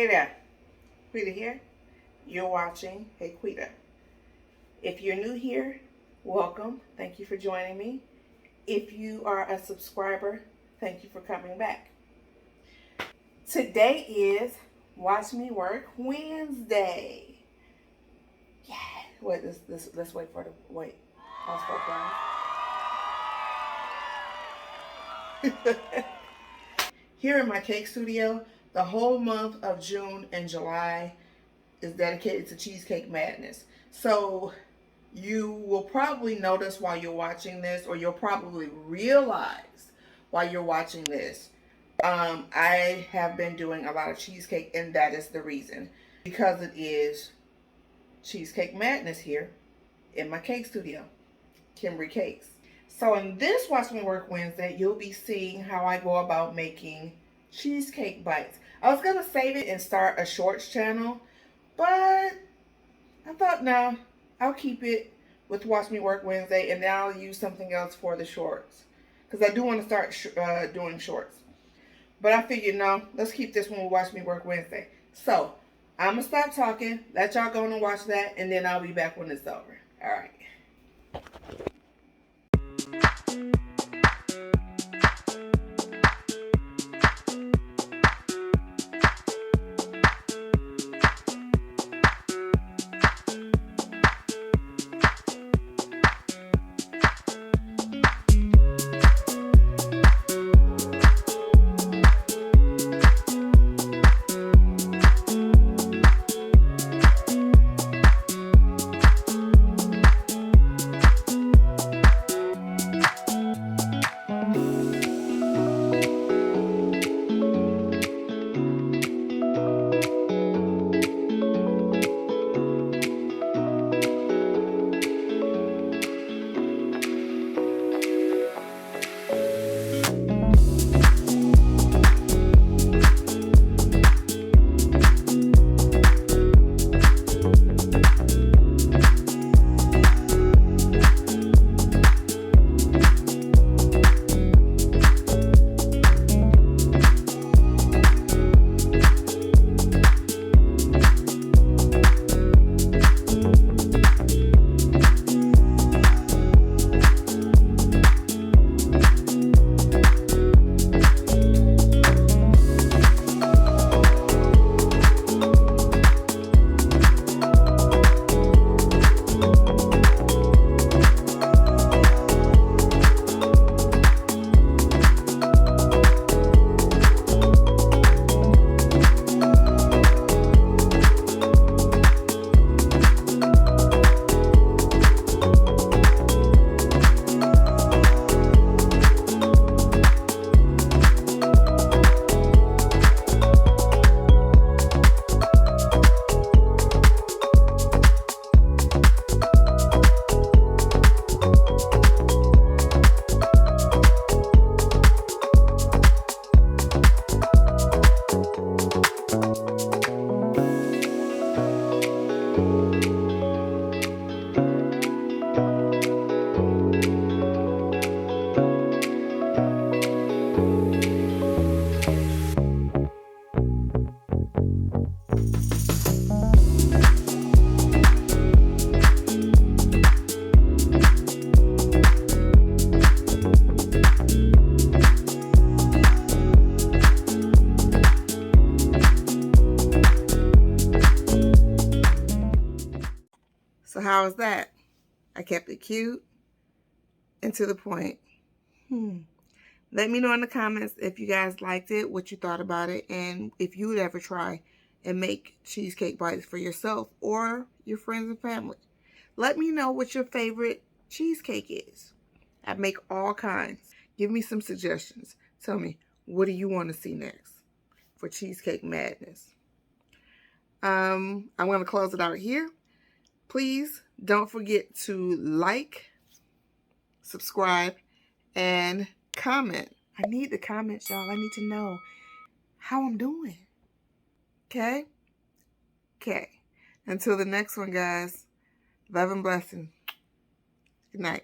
Hey there, Quita here. You're watching Hey Quita. If you're new here, welcome. Thank you for joining me. If you are a subscriber, thank you for coming back. Today is Watch Me Work Wednesday. Yeah. Wait, let's wait for the wait. Pause for applause. Here in my cake studio, the whole month of June and July is dedicated to Cheesecake Madness. So you will probably notice while you're watching this, or you'll probably realize while you're watching this, I have been doing a lot of cheesecake, and that is the reason. Because it is Cheesecake Madness here in my cake studio, Kimberly Cakes. So in this Watch Me Work Wednesday, you'll be seeing how I go about making Cheesecake Bites. I was going to save it and start a shorts channel, but I thought, no, I'll keep it with Watch Me Work Wednesday, and then I'll use something else for the shorts. Because I do want to start doing shorts. But I figured, no, let's keep this one with Watch Me Work Wednesday. So, I'm going to stop talking, let y'all go and watch that, and then I'll be back when it's over. All right. So how was that? I kept it cute and to the point. Let me know in the comments if you guys liked it, what you thought about it, and if you would ever try and make cheesecake bites for yourself or your friends and family. Let me know what your favorite cheesecake is. I make all kinds. Give me some suggestions. Tell me, what do you want to see next for Cheesecake Madness? I'm going to close it out here. Please don't forget to like, subscribe, and comment. I need the comments, y'all. I need to know how I'm doing. Okay? Okay. Until the next one, guys. Love and blessing. Good night.